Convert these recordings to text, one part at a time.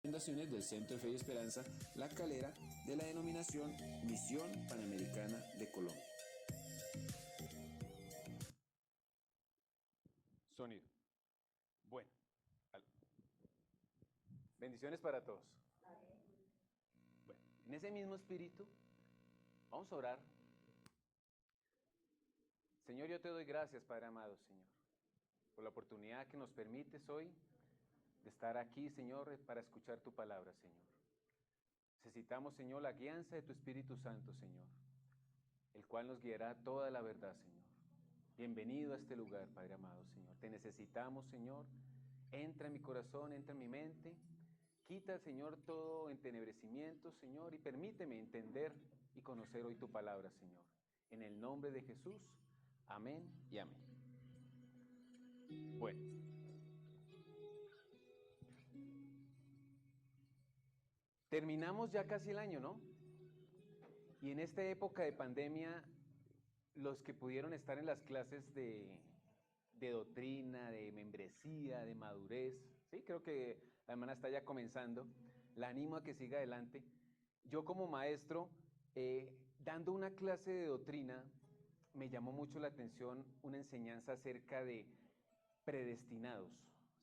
Recomendaciones del Centro de Fe y Esperanza La Calera de la denominación Misión Panamericana de Colombia. Sonido. Bueno. Bendiciones para todos. Bueno, en ese mismo espíritu, vamos a orar. Señor, yo te doy gracias, Padre amado, Señor, por la oportunidad que nos permites hoy de estar aquí, Señor, para escuchar tu palabra, Señor. Necesitamos, Señor, la guianza de tu Espíritu Santo, Señor, el cual nos guiará toda la verdad, Señor. Bienvenido a este lugar, Padre amado, Señor. Te necesitamos, Señor. Entra en mi corazón, entra en mi mente. Quita, Señor, todo entenebrecimiento, Señor, y permíteme entender y conocer hoy tu palabra, Señor. En el nombre de Jesús, amén y amén. Bueno. Terminamos ya casi el año, ¿no? Y en esta época de pandemia, los que pudieron estar en las clases de doctrina, de membresía, de madurez, ¿sí? Creo que la hermana está ya comenzando. La animo a que siga adelante. Yo como maestro, dando una clase de doctrina, me llamó mucho la atención una enseñanza acerca de predestinados,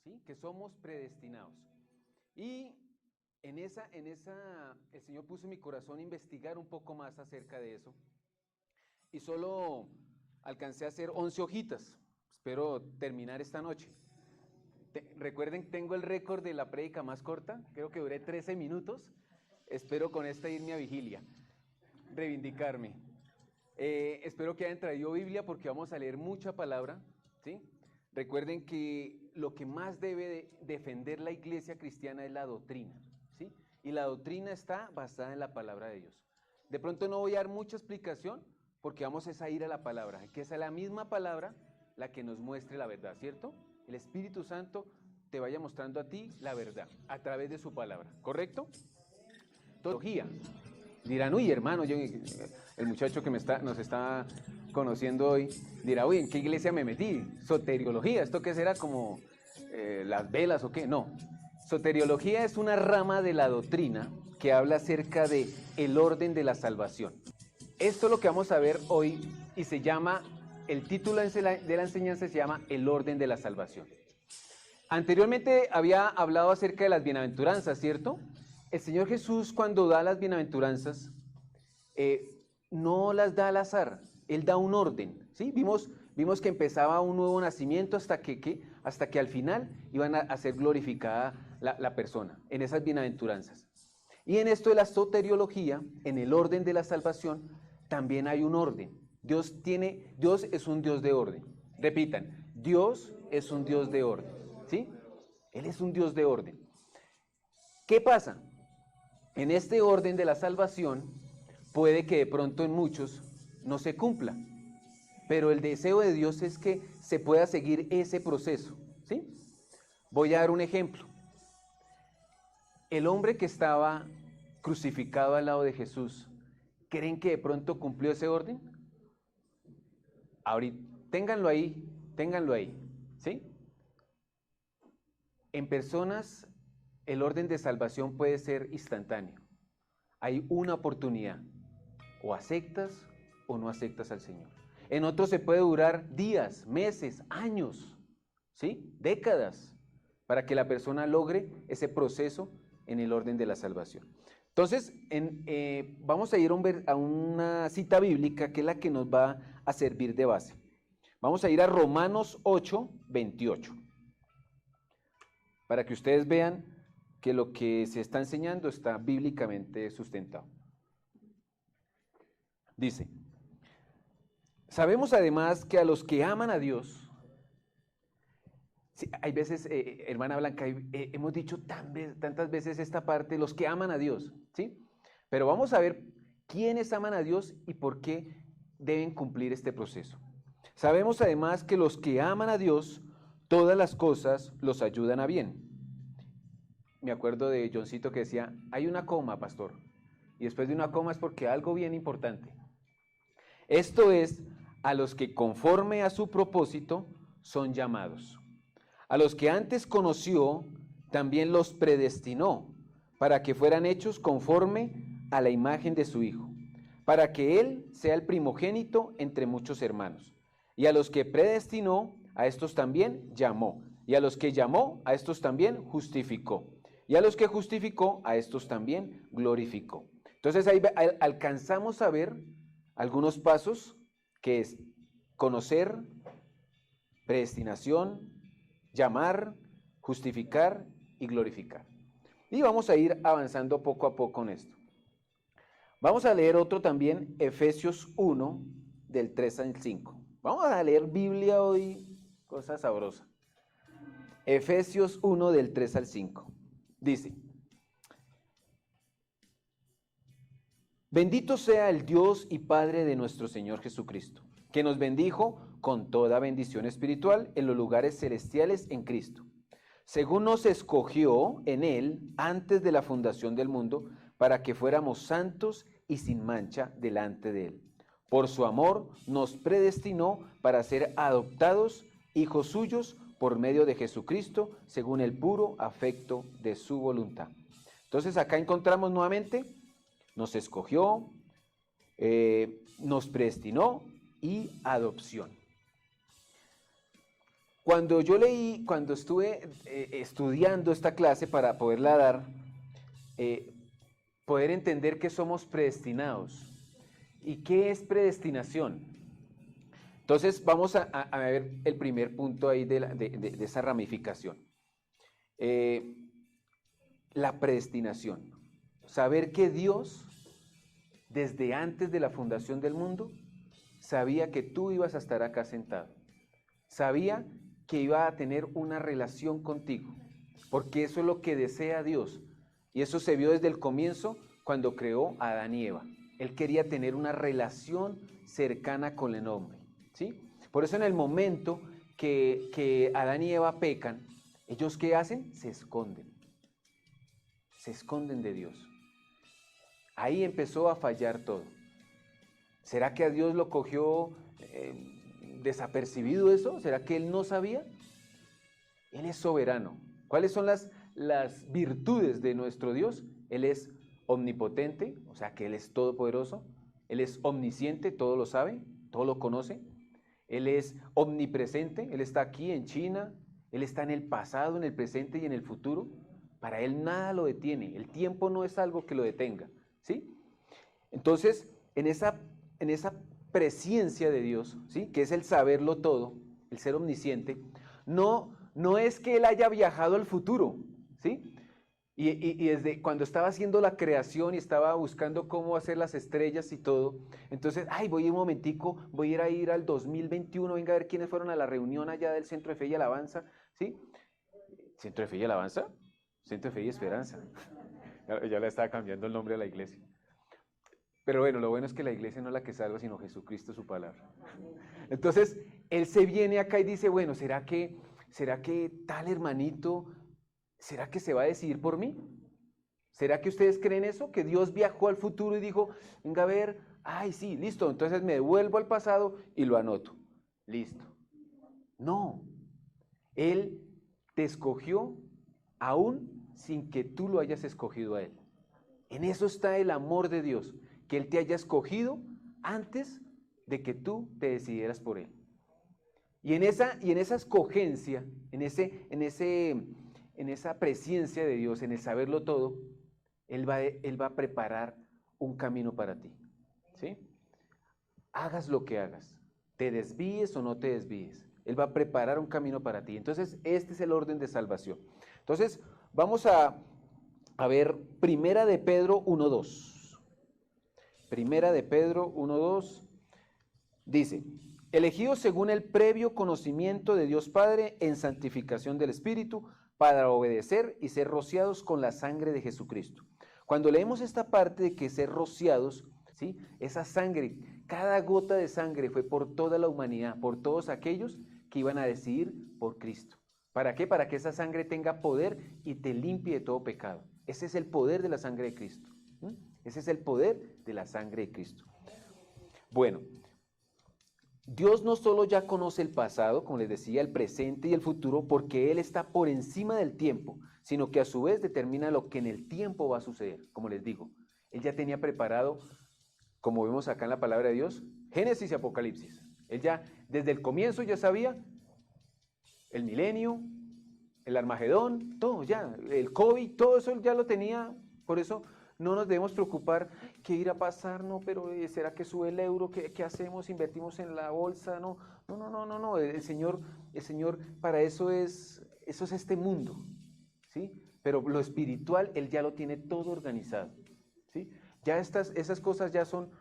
¿sí? Que somos predestinados. Y el Señor puso en mi corazón investigar un poco más acerca de eso. Y solo alcancé a hacer 11 hojitas. Espero terminar esta noche. Recuerden, tengo el récord de la prédica más corta. Creo que duré 13 minutos. Espero con esta irme a vigilia. Reivindicarme. Espero que hayan traído Biblia porque vamos a leer mucha palabra, ¿sí? Recuerden que lo que más debe defender la iglesia cristiana es la doctrina, ¿sí? Y la doctrina está basada en la palabra de Dios. De pronto no voy a dar mucha explicación porque vamos a ir a la palabra, que es la misma palabra la que nos muestre la verdad, ¿cierto? El Espíritu Santo te vaya mostrando a ti la verdad a través de su palabra, ¿correcto? Teología. Dirán, uy, hermano, el muchacho que nos está conociendo hoy dirá, uy, ¿en qué iglesia me metí? Soteriología, ¿esto qué será? ¿Como las velas o qué? No. Soteriología es una rama de la doctrina que habla acerca de el orden de la salvación. Esto es lo que vamos a ver hoy y se llama, el título de la enseñanza se llama El orden de la salvación. Anteriormente había hablado acerca de las bienaventuranzas, ¿cierto? El Señor Jesús cuando da las bienaventuranzas, no las da al azar, Él da un orden, ¿sí? Vimos que empezaba un nuevo nacimiento hasta que al final iban a ser glorificada la persona, en esas bienaventuranzas. Y en esto de la soteriología, en el orden de la salvación, también hay un orden. Dios es un Dios de orden. Repitan, Dios es un Dios de orden, ¿sí? Él es un Dios de orden. ¿Qué pasa? En este orden de la salvación, puede que de pronto en muchos no se cumpla, pero el deseo de Dios es que se pueda seguir ese proceso, ¿sí? Voy a dar un ejemplo. El hombre que estaba crucificado al lado de Jesús, ¿creen que de pronto cumplió ese orden? Ahorita, ténganlo ahí, ¿sí? En personas, el orden de salvación puede ser instantáneo. Hay una oportunidad, o aceptas o no aceptas al Señor. En otros se puede durar días, meses, años, ¿sí? Décadas, para que la persona logre ese proceso en el orden de la salvación. Entonces, vamos a ir a una cita bíblica que es la que nos va a servir de base. Vamos a ir a Romanos 8, 28, para que ustedes vean que lo que se está enseñando está bíblicamente sustentado. Dice, sabemos además que a los que aman a Dios, sí, hay veces, hermana Blanca, hemos dicho tantas veces esta parte, los que aman a Dios, ¿sí? Pero vamos a ver quiénes aman a Dios y por qué deben cumplir este proceso. Sabemos además que los que aman a Dios, todas las cosas los ayudan a bien. Me acuerdo de Johncito que decía, hay una coma, pastor, y después de una coma es porque algo bien importante. Esto es, a los que conforme a su propósito son llamados. A los que antes conoció, también los predestinó para que fueran hechos conforme a la imagen de su Hijo, para que Él sea el primogénito entre muchos hermanos. Y a los que predestinó, a estos también llamó. Y a los que llamó, a estos también justificó. Y a los que justificó, a estos también glorificó. Entonces ahí alcanzamos a ver algunos pasos, que es conocer, predestinación, llamar, justificar y glorificar. Y vamos a ir avanzando poco a poco en esto. Vamos a leer otro también, Efesios 1, del 3 al 5. Vamos a leer Biblia hoy, cosa sabrosa. Efesios 1, del 3 al 5. Dice: Bendito sea el Dios y Padre de nuestro Señor Jesucristo, que nos bendijo con toda bendición espiritual en los lugares celestiales en Cristo, según nos escogió en Él antes de la fundación del mundo, para que fuéramos santos y sin mancha delante de Él. Por su amor nos predestinó para ser adoptados hijos suyos por medio de Jesucristo, según el puro afecto de su voluntad. Entonces acá encontramos nuevamente, nos escogió, nos predestinó y adopción. Cuando estuve estudiando esta clase para poderla dar, poder entender que somos predestinados. ¿Y qué es predestinación? Entonces vamos a ver el primer punto ahí de esa ramificación. La predestinación. Saber que Dios, desde antes de la fundación del mundo, sabía que tú ibas a estar acá sentado. Sabía que iba a tener una relación contigo, porque eso es lo que desea Dios. Y eso se vio desde el comienzo cuando creó a Adán y Eva. Él quería tener una relación cercana con el hombre, ¿sí? Por eso en el momento que Adán y Eva pecan, ¿ellos qué hacen? Se esconden de Dios. Ahí empezó a fallar todo. ¿Será que a Dios lo cogió desapercibido eso? ¿Será que Él no sabía? Él es soberano. ¿Cuáles son las virtudes de nuestro Dios? Él es omnipotente, o sea que Él es todopoderoso. Él es omnisciente, todo lo sabe, todo lo conoce. Él es omnipresente, Él está aquí en China, Él está en el pasado, en el presente y en el futuro. Para Él nada lo detiene, el tiempo no es algo que lo detenga, ¿sí? Entonces, en esa presencia de Dios, ¿sí? Que es el saberlo todo, el ser omnisciente, no es que Él haya viajado al futuro, ¿sí? Y desde cuando estaba haciendo la creación y estaba buscando cómo hacer las estrellas y todo, entonces, voy un momentico, voy a ir al 2021, venga a ver quiénes fueron a la reunión allá del Centro de Fe y Alabanza, ¿sí? ¿Centro de Fe y Alabanza? Centro de Fe y Esperanza. Ya le estaba cambiando el nombre a la iglesia. Pero bueno, lo bueno es que la iglesia no es la que salva, sino Jesucristo, su palabra. Entonces, Él se viene acá y dice, bueno, ¿será que tal hermanito, será que se va a decidir por mí? ¿Será que ustedes creen eso? Que Dios viajó al futuro y dijo, venga a ver, sí, listo, entonces me devuelvo al pasado y lo anoto. Listo. No, Él te escogió aún sin que tú lo hayas escogido a Él. En eso está el amor de Dios, que Él te haya escogido antes de que tú te decidieras por Él. Y en esa escogencia, en esa presencia de Dios, en el saberlo todo, Él va a preparar un camino para ti, ¿sí? Hagas lo que hagas, te desvíes o no te desvíes, Él va a preparar un camino para ti. Entonces, este es el orden de salvación. Entonces, vamos a ver Primera de Pedro 1:2. Primera de Pedro 1:2 dice, elegidos según el previo conocimiento de Dios Padre en santificación del Espíritu, para obedecer y ser rociados con la sangre de Jesucristo. Cuando leemos esta parte de que ser rociados, ¿sí? Esa sangre, cada gota de sangre fue por toda la humanidad, por todos aquellos que iban a decidir por Cristo. ¿Para qué? Para que esa sangre tenga poder y te limpie de todo pecado. Ese es el poder de la sangre de Cristo. Ese es el poder de la sangre de Cristo. Bueno, Dios no solo ya conoce el pasado, como les decía, el presente y el futuro, porque Él está por encima del tiempo, sino que a su vez determina lo que en el tiempo va a suceder. Como les digo, Él ya tenía preparado, como vemos acá en la palabra de Dios, Génesis y Apocalipsis. Él ya desde el comienzo ya sabía el milenio, el Armagedón, todo ya, el COVID, todo eso Él ya lo tenía. Por eso no nos debemos preocupar qué irá a pasar, no, pero ¿será que sube el euro? ¿Qué hacemos? ¿Invertimos en la bolsa? No, no, no, no, no, no. El Señor, para eso es este mundo, ¿sí? Pero lo espiritual, Él ya lo tiene todo organizado, ¿sí? Ya esas cosas ya son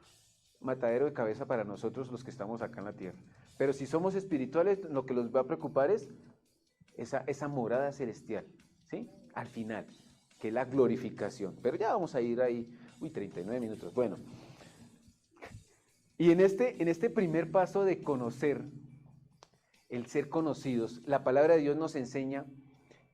matadero de cabeza para nosotros los que estamos acá en la tierra. Pero si somos espirituales, lo que los va a preocupar es esa morada celestial, ¿sí? Al final, que es la glorificación. Pero ya vamos a ir ahí, 39 minutos. Bueno, y en este primer paso de conocer, el ser conocidos, la palabra de Dios nos enseña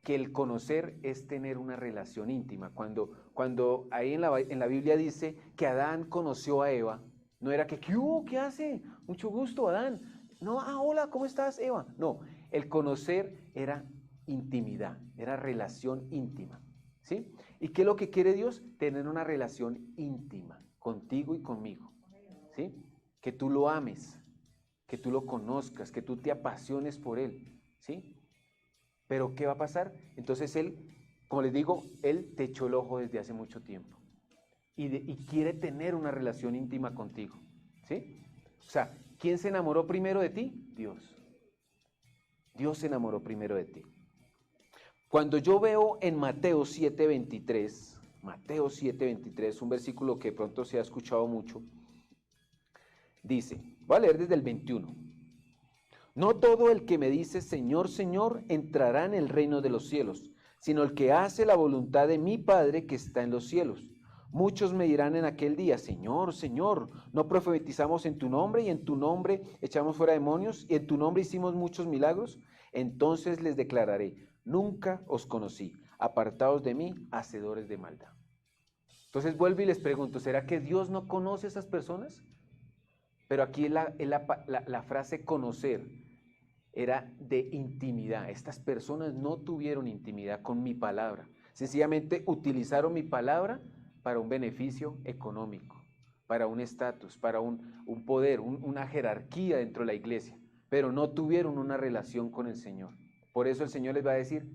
que el conocer es tener una relación íntima. Cuando ahí en la Biblia dice que Adán conoció a Eva, no era que, ¿qué hubo? ¿Qué hace? Mucho gusto, Adán. No, hola, ¿cómo estás, Eva? No, el conocer era intimidad, era relación íntima, ¿sí? ¿Y qué es lo que quiere Dios? Tener una relación íntima contigo y conmigo, ¿sí? Que tú lo ames, que tú lo conozcas, que tú te apasiones por Él, ¿sí? Pero ¿qué va a pasar? Entonces Él, como les digo, Él te echó el ojo desde hace mucho tiempo y quiere tener una relación íntima contigo, ¿sí? O sea, ¿quién se enamoró primero de ti? Dios. Dios se enamoró primero de ti. Cuando yo veo en Mateo 7:23, un versículo que de pronto se ha escuchado mucho, dice, voy a leer desde el 21. No todo el que me dice Señor, Señor, entrará en el reino de los cielos, sino el que hace la voluntad de mi Padre que está en los cielos. Muchos me dirán en aquel día, Señor, Señor, ¿no profetizamos en tu nombre y en tu nombre echamos fuera demonios y en tu nombre hicimos muchos milagros? Entonces les declararé, nunca os conocí, apartaos de mí, hacedores de maldad. Entonces vuelvo y les pregunto, ¿será que Dios no conoce a esas personas? Pero aquí la frase conocer era de intimidad. Estas personas no tuvieron intimidad con mi palabra. Sencillamente utilizaron mi palabra para un beneficio económico, para un estatus, para un poder, una jerarquía dentro de la iglesia, pero no tuvieron una relación con el Señor. Por eso el Señor les va a decir,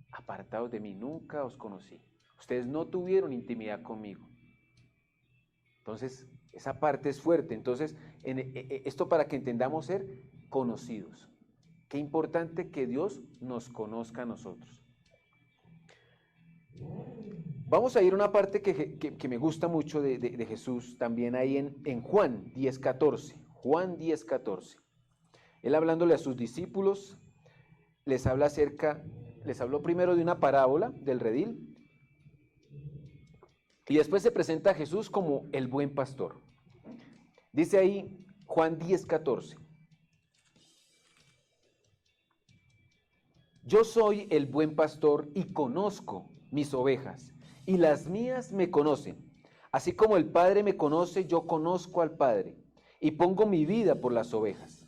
apartaos de mí, nunca os conocí. Ustedes no tuvieron intimidad conmigo. Entonces, esa parte es fuerte. Entonces, esto para que entendamos ser conocidos. Qué importante que Dios nos conozca a nosotros. Vamos a ir a una parte que me gusta mucho de Jesús, también ahí en Juan 10:14. Juan 10:14. Él hablándole a sus discípulos, les habló primero de una parábola del redil, y después se presenta a Jesús como el buen pastor. Dice ahí Juan 10:14. Yo soy el buen pastor y conozco mis ovejas, y las mías me conocen. Así como el Padre me conoce, yo conozco al Padre, y pongo mi vida por las ovejas.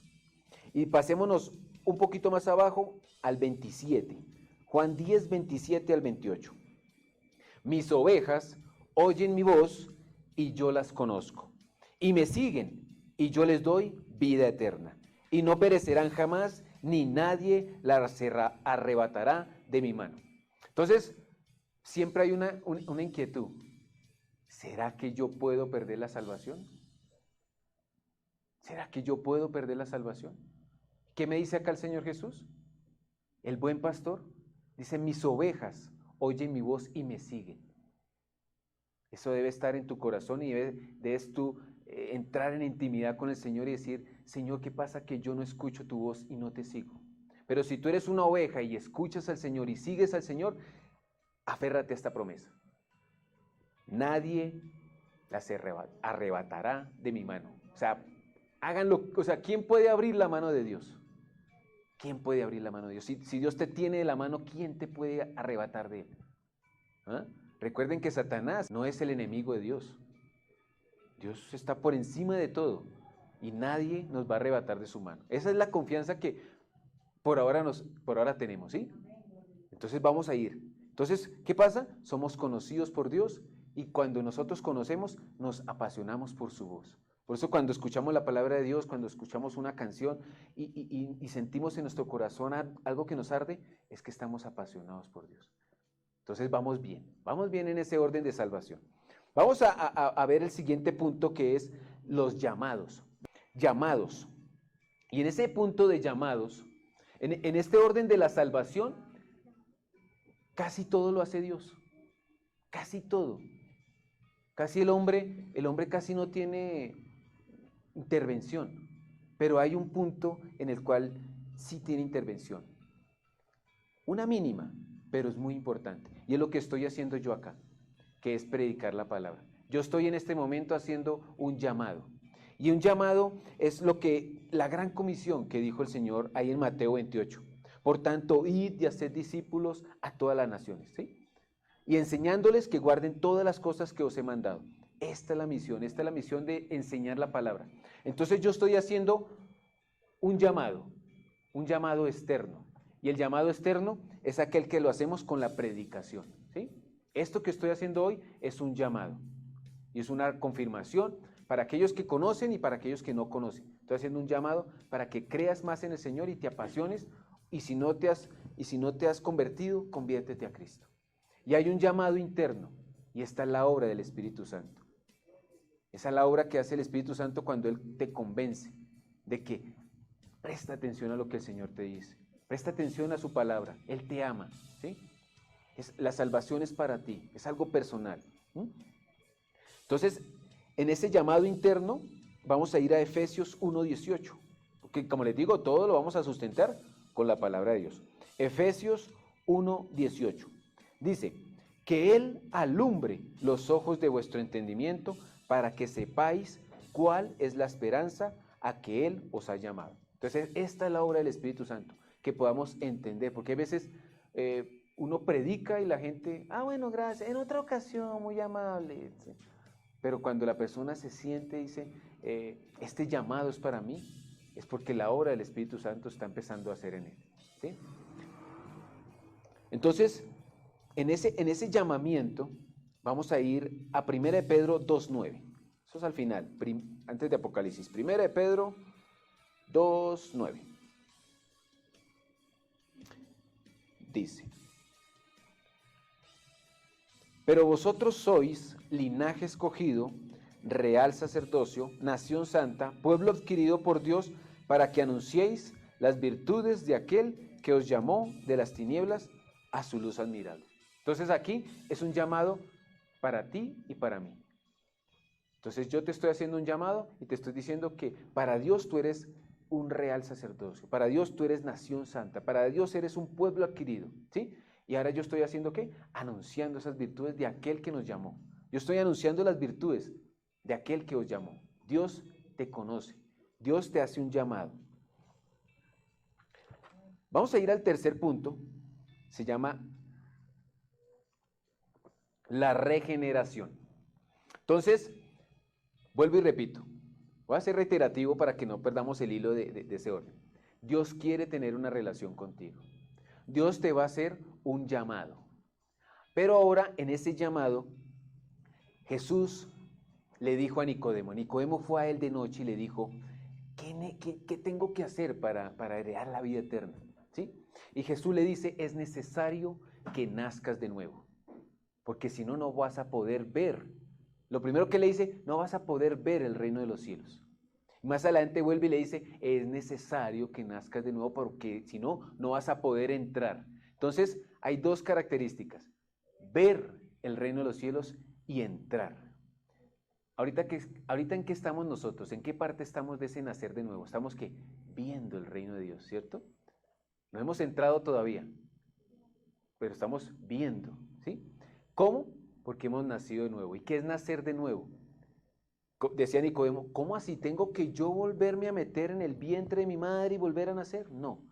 Y pasémonos un poquito más abajo al 27. Juan 10, 27 al 28. Mis ovejas oyen mi voz, y yo las conozco. Y me siguen, y yo les doy vida eterna. Y no perecerán jamás, ni nadie las arrebatará de mi mano. Entonces, siempre hay una inquietud. ¿Será que yo puedo perder la salvación? ¿Será que yo puedo perder la salvación? ¿Qué me dice acá el Señor Jesús? El buen pastor dice, mis ovejas oyen mi voz y me siguen. Eso debe estar en tu corazón y debes tú entrar en intimidad con el Señor y decir, Señor, ¿qué pasa que yo no escucho tu voz y no te sigo? Pero si tú eres una oveja y escuchas al Señor y sigues al Señor, aférrate a esta promesa. Nadie las arrebatará de mi mano. O sea, háganlo. O sea, ¿quién puede abrir la mano de Dios? ¿Quién puede abrir la mano de Dios? Si Dios te tiene de la mano, ¿quién te puede arrebatar de él? ¿Ah? Recuerden que Satanás no es el enemigo de Dios. Dios está por encima de todo. y nadie nos va a arrebatar de su mano. Esa es la confianza que por ahora tenemos, ¿sí? Entonces vamos a ir. Entonces, ¿qué pasa? Somos conocidos por Dios y cuando nosotros conocemos, nos apasionamos por su voz. Por eso cuando escuchamos la palabra de Dios, cuando escuchamos una canción y sentimos en nuestro corazón algo que nos arde, es que estamos apasionados por Dios. Entonces vamos bien en ese orden de salvación. Vamos a ver el siguiente punto que es los llamados. Llamados. Y en ese punto de llamados, en este orden de la salvación, casi todo lo hace Dios. Casi todo. Casi el hombre casi no tiene intervención, pero hay un punto en el cual sí tiene intervención. Una mínima, pero es muy importante. Y es lo que estoy haciendo yo acá, que es predicar la palabra. Yo estoy en este momento haciendo un llamado. Y un llamado es la gran comisión que dijo el Señor ahí en Mateo 28. Por tanto, id y haced discípulos a todas las naciones, ¿sí? Y enseñándoles que guarden todas las cosas que os he mandado. Esta es la misión de enseñar la palabra. Entonces yo estoy haciendo un llamado externo. Y el llamado externo es aquel que lo hacemos con la predicación, ¿sí? Esto que estoy haciendo hoy es un llamado. Y es una confirmación para aquellos que conocen y para aquellos que no conocen. Estoy haciendo un llamado para que creas más en el Señor y te apasiones. Y si no te has convertido, conviértete a Cristo. Y hay un llamado interno. Y esta es la obra del Espíritu Santo. Esa es la obra que hace el Espíritu Santo cuando Él te convence de que presta atención a lo que el Señor te dice. Presta atención a su palabra. Él te ama, ¿sí? La salvación es para ti. Es algo personal. Entonces, en ese llamado interno, vamos a ir a Efesios 1:18. Porque, como les digo, todo lo vamos a sustentar con la palabra de Dios. Efesios 1:18. Dice, que Él alumbre los ojos de vuestro entendimiento para que sepáis cuál es la esperanza a que Él os ha llamado. Entonces, esta es la obra del Espíritu Santo, que podamos entender, porque a veces uno predica y la gente, bueno, gracias, en otra ocasión, muy amable. Pero cuando la persona se siente y dice, este llamado es para mí, es porque la obra del Espíritu Santo está empezando a hacer en él, ¿sí? Entonces, en ese llamamiento, vamos a ir a 1 de Pedro 2:9. Eso es al final, antes de Apocalipsis. 1 de Pedro 2:9. Dice, pero vosotros sois linaje escogido, real sacerdocio, nación santa, pueblo adquirido por Dios, para que anunciéis las virtudes de aquel que os llamó de las tinieblas a su luz admirable. Entonces aquí es un llamado para ti y para mí. Entonces yo te estoy haciendo un llamado y te estoy diciendo que para Dios tú eres un real sacerdocio, para Dios tú eres nación santa, para Dios eres un pueblo adquirido, ¿sí? Y ahora yo estoy haciendo ¿qué? Anunciando esas virtudes de aquel que nos llamó. Yo estoy anunciando las virtudes de aquel que os llamó. Dios te conoce, Dios te hace un llamado. Vamos a ir al tercer punto, se llama la regeneración. Entonces, vuelvo y repito, voy a ser reiterativo para que no perdamos el hilo de ese orden. Dios quiere tener una relación contigo. Dios te va a hacer un llamado. Pero ahora, en ese llamado, Jesús le dijo a Nicodemo, Nicodemo fue a él de noche y le dijo, ¿qué tengo que hacer para heredar la vida eterna? ¿Sí? Y Jesús le dice, es necesario que nazcas de nuevo, porque si no, no vas a poder ver. Lo primero que le dice, no vas a poder ver el reino de los cielos. Más adelante vuelve y le dice, es necesario que nazcas de nuevo porque si no, no vas a poder entrar. Entonces, hay dos características, ver el reino de los cielos y entrar. Ahorita en qué estamos nosotros, en qué parte estamos de ese nacer de nuevo. Estamos ¿qué? Viendo el reino de Dios, ¿cierto? No hemos entrado todavía, pero estamos viendo, ¿sí? ¿Cómo? Porque hemos nacido de nuevo. ¿Y qué es nacer de nuevo? Decía Nicodemo, ¿cómo así? ¿Tengo que yo volverme a meter en el vientre de mi madre y volver a nacer? No.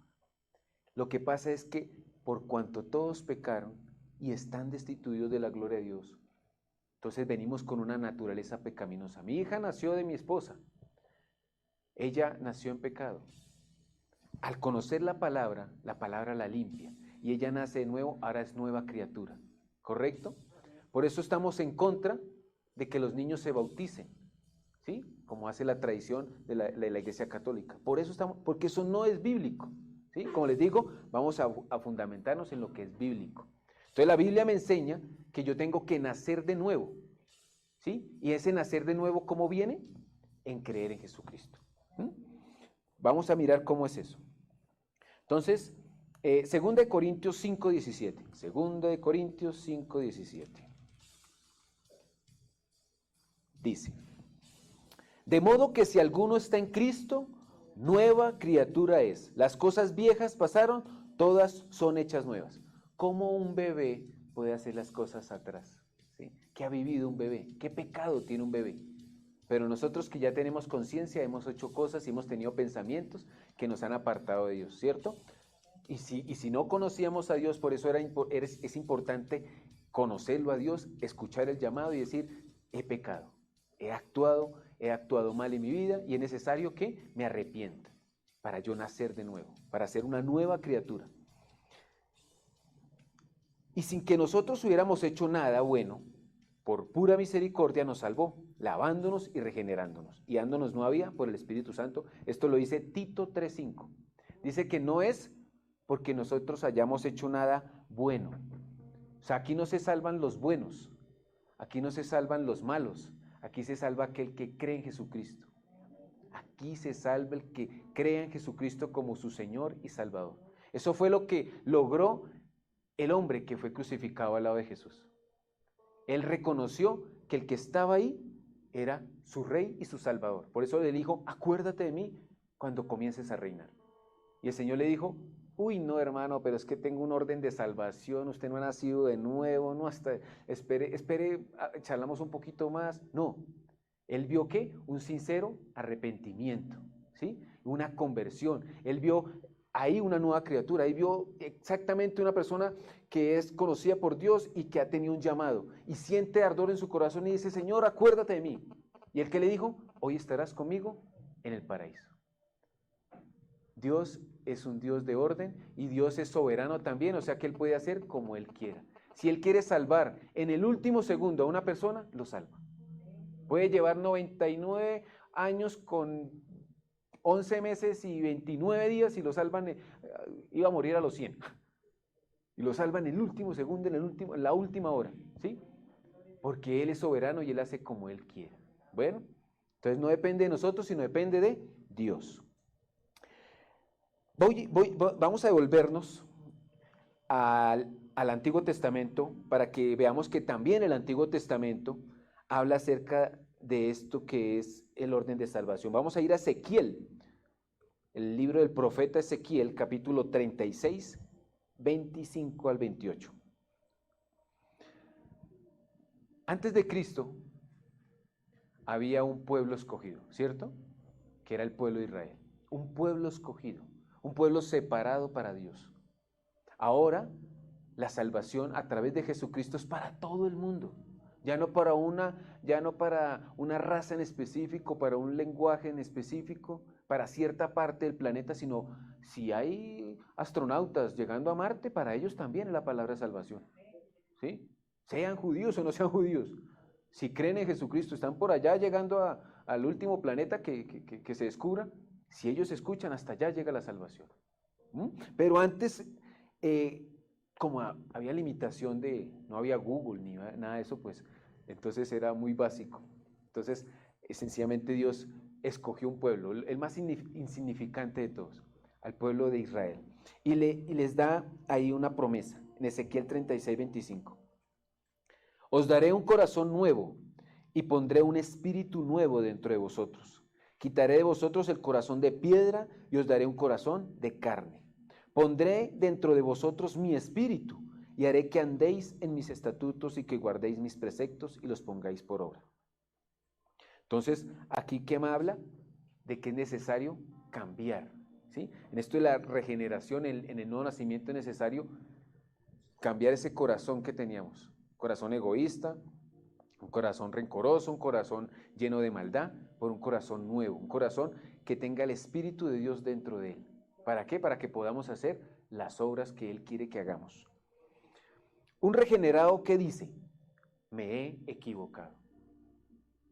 Lo que pasa es que por cuanto todos pecaron y están destituidos de la gloria de Dios, entonces venimos con una naturaleza pecaminosa. Mi hija nació de mi esposa, Ella nació en pecado. Al conocer la palabra la limpia. Y ella nace de nuevo, ahora es nueva criatura. ¿Correcto? Por eso estamos en contra de que los niños se bauticen, ¿sí? Como hace la tradición de la Iglesia Católica. Por eso estamos, porque eso no es bíblico, ¿sí? Como les digo, vamos a fundamentarnos en lo que es bíblico. Entonces la Biblia me enseña que yo tengo que nacer de nuevo, ¿sí? Y ese nacer de nuevo, ¿cómo viene? En creer en Jesucristo. Vamos a mirar cómo es eso. Entonces, 2 Corintios 5:17. 2 Corintios 5:17. Dice: de modo que si alguno está en Cristo, nueva criatura es. Las cosas viejas pasaron, todas son hechas nuevas. ¿Cómo un bebé puede hacer las cosas atrás? ¿Sí? ¿Qué ha vivido un bebé? ¿Qué pecado tiene un bebé? Pero nosotros que ya tenemos conciencia, hemos hecho cosas y hemos tenido pensamientos que nos han apartado de Dios, ¿cierto? Y si no conocíamos a Dios, por eso es importante conocerlo a Dios, escuchar el llamado y decir: he pecado, he actuado mal en mi vida y es necesario que me arrepienta para yo nacer de nuevo, para ser una nueva criatura. Y sin que nosotros hubiéramos hecho nada bueno, por pura misericordia nos salvó, lavándonos y regenerándonos y dándonos nueva vida por el Espíritu Santo. Esto lo dice Tito 3:5. Dice que no es porque nosotros hayamos hecho nada bueno. O sea, aquí no se salvan los buenos, aquí no se salvan los malos, aquí se salva aquel que cree en Jesucristo. Aquí se salva el que crea en Jesucristo como su Señor y Salvador. Eso fue lo que logró el hombre que fue crucificado al lado de Jesús. Él reconoció que el que estaba ahí era su Rey y su Salvador. Por eso le dijo: acuérdate de mí cuando comiences a reinar. Y el Señor le dijo: uy, no, hermano, pero es que tengo un orden de salvación, usted no ha nacido de nuevo, no, hasta espere, charlamos un poquito más. No, él vio ¿qué? Un sincero arrepentimiento, ¿sí? Una conversión. Él vio ahí una nueva criatura, ahí vio exactamente una persona que es conocida por Dios y que ha tenido un llamado y siente ardor en su corazón y dice: Señor, acuérdate de mí. Y el que le dijo: hoy estarás conmigo en el paraíso. Dios es un Dios de orden y Dios es soberano también, o sea que Él puede hacer como Él quiera. Si Él quiere salvar en el último segundo a una persona, lo salva. Puede llevar 99 años con 11 meses y 29 días y lo salvan, iba a morir a los 100. Y lo salvan en el último segundo, en la última hora, ¿sí? Porque Él es soberano y Él hace como Él quiere. Bueno, entonces no depende de nosotros, sino depende de Dios. Vamos a devolvernos al Antiguo Testamento para que veamos que también el Antiguo Testamento habla acerca de esto que es el orden de salvación. Vamos a ir a Ezequiel, el libro del profeta Ezequiel, capítulo 36, 25 al 28. Antes de Cristo había un pueblo escogido, ¿cierto? Que era el pueblo de Israel. Un pueblo escogido, un pueblo separado para Dios. Ahora la salvación a través de Jesucristo es para todo el mundo. Ya no para una raza en específico, para un lenguaje en específico, para cierta parte del planeta, sino si hay astronautas llegando a Marte, para ellos también es la palabra salvación. ¿Sí? Sean judíos o no sean judíos. Si creen en Jesucristo, están por allá llegando al último planeta que se descubra. Si ellos escuchan, hasta allá llega la salvación. Pero antes, como había limitación no había Google ni nada de eso, pues entonces era muy básico. Entonces, sencillamente Dios escogió un pueblo, el más insignificante de todos, al pueblo de Israel. Y les da ahí una promesa, en Ezequiel 36, 25. Os daré un corazón nuevo y pondré un espíritu nuevo dentro de vosotros. Quitaré de vosotros el corazón de piedra y os daré un corazón de carne. Pondré dentro de vosotros mi espíritu y haré que andéis en mis estatutos y que guardéis mis preceptos y los pongáis por obra. Entonces, aquí ¿qué me habla? De que es necesario cambiar, ¿sí? En esto de la regeneración, en el nuevo nacimiento es necesario cambiar ese corazón que teníamos. Corazón egoísta, Un corazón rencoroso, un corazón lleno de maldad, por un corazón nuevo, un corazón que tenga el Espíritu de Dios dentro de él. ¿Para qué? Para que podamos hacer las obras que Él quiere que hagamos. Un regenerado, ¿qué dice? Me he equivocado.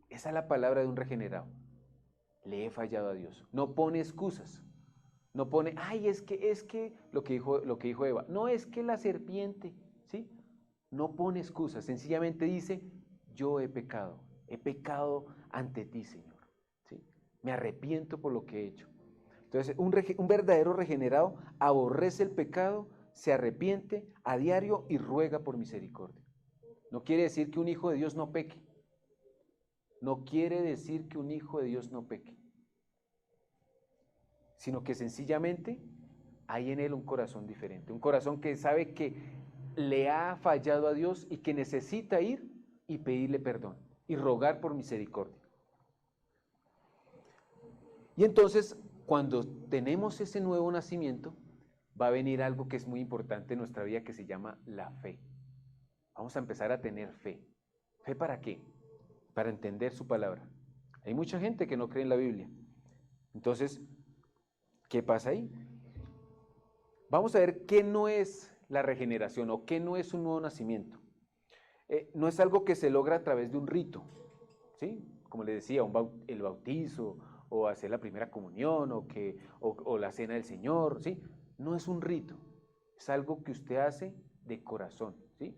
Esa es la palabra de un regenerado. Le he fallado a Dios. No pone excusas. No pone, ay, es que lo que dijo Eva. No, es que la serpiente, ¿sí? No pone excusas. Sencillamente dice, yo he pecado ante ti, Señor. ¿Sí? Me arrepiento por lo que he hecho. Entonces, un verdadero regenerado aborrece el pecado, se arrepiente a diario y ruega por misericordia. No quiere decir que un hijo de Dios no peque. No quiere decir que un hijo de Dios no peque, sino que sencillamente hay en él un corazón diferente, un corazón que sabe que le ha fallado a Dios y que necesita ir y pedirle perdón y rogar por misericordia. Y entonces, cuando tenemos ese nuevo nacimiento, va a venir algo que es muy importante en nuestra vida que se llama la fe. Vamos a empezar a tener fe. ¿Fe para qué? Para entender su palabra. Hay mucha gente que no cree en la Biblia. Entonces, ¿qué pasa ahí? Vamos a ver qué no es la regeneración o qué no es un nuevo nacimiento. No es algo que se logra a través de un rito, ¿sí? Como les decía, el bautizo o hacer la primera comunión o la cena del Señor, ¿sí? No es un rito, es algo que usted hace de corazón, ¿sí?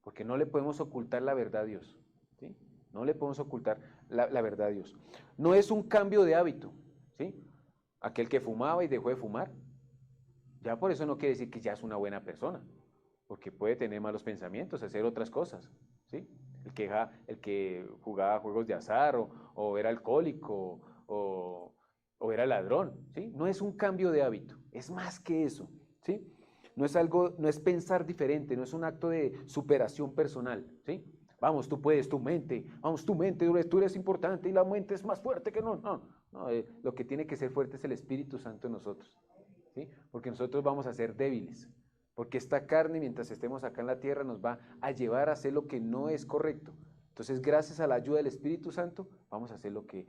Porque no le podemos ocultar la verdad a Dios, ¿sí? No le podemos ocultar la verdad a Dios. No es un cambio de hábito, ¿sí? Aquel que fumaba y dejó de fumar, ya por eso no quiere decir que ya es una buena persona, porque puede tener malos pensamientos, hacer otras cosas, ¿sí? El que jugaba juegos de azar o era alcohólico o era ladrón, ¿sí? No es un cambio de hábito, es más que eso, ¿sí? No es pensar diferente, no es un acto de superación personal, ¿sí? Vamos, tú puedes, tu mente, vamos, tu mente, tú eres importante y la mente es más fuerte que no. Lo que tiene que ser fuerte es el Espíritu Santo en nosotros, ¿sí? Porque nosotros vamos a ser débiles, porque esta carne, mientras estemos acá en la tierra, nos va a llevar a hacer lo que no es correcto. Entonces, gracias a la ayuda del Espíritu Santo, vamos a hacer lo que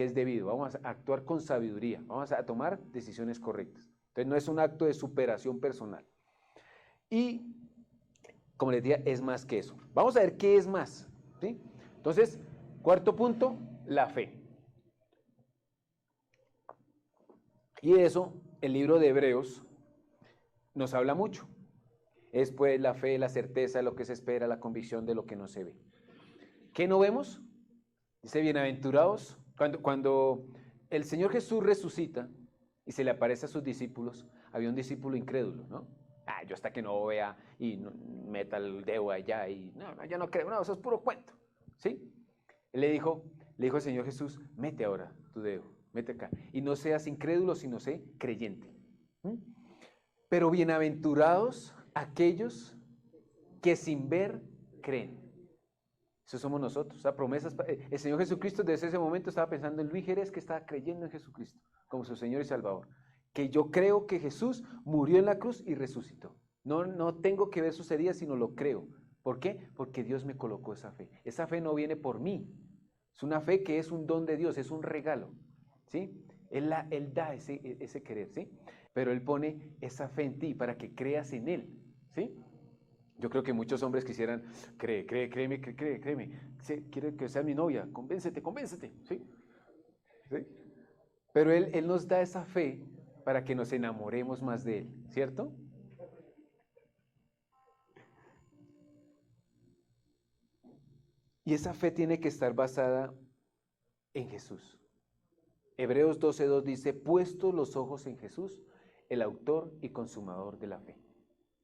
es debido, vamos a actuar con sabiduría, vamos a tomar decisiones correctas. Entonces, no es un acto de superación personal. Y, como les decía, es más que eso. Vamos a ver qué es más, ¿sí? Entonces, cuarto punto, la fe. Y de eso, el libro de Hebreos nos habla mucho. Es pues la fe, la certeza de lo que se espera, la convicción de lo que no se ve. ¿Qué no vemos? Dice, bienaventurados. Cuando el Señor Jesús resucita y se le aparece a sus discípulos, había un discípulo incrédulo, ¿no? Yo hasta que no vea y meta el dedo allá y no, yo no creo, no, eso es puro cuento, ¿sí? Él le dijo el Señor Jesús, mete ahora tu dedo, mete acá. Y no seas incrédulo, sino sé creyente. Pero bienaventurados aquellos que sin ver creen. Eso somos nosotros. O sea, promesas. El Señor Jesucristo desde ese momento estaba pensando en Luis Jerez, que estaba creyendo en Jesucristo como su Señor y Salvador. Que yo creo que Jesús murió en la cruz y resucitó. No tengo que ver sus heridas, sino lo creo. ¿Por qué? Porque Dios me colocó esa fe. Esa fe no viene por mí. Es una fe que es un don de Dios, es un regalo, ¿sí? Él da ese querer, ¿sí? Pero Él pone esa fe en ti para que creas en Él, ¿sí? Yo creo que muchos hombres quisieran, créeme, quiere que sea mi novia, convéncete, ¿sí? ¿Sí? Pero Él nos da esa fe para que nos enamoremos más de Él, ¿cierto? Y esa fe tiene que estar basada en Jesús. Hebreos 12:2 dice, puestos los ojos en Jesús, el autor y consumador de la fe.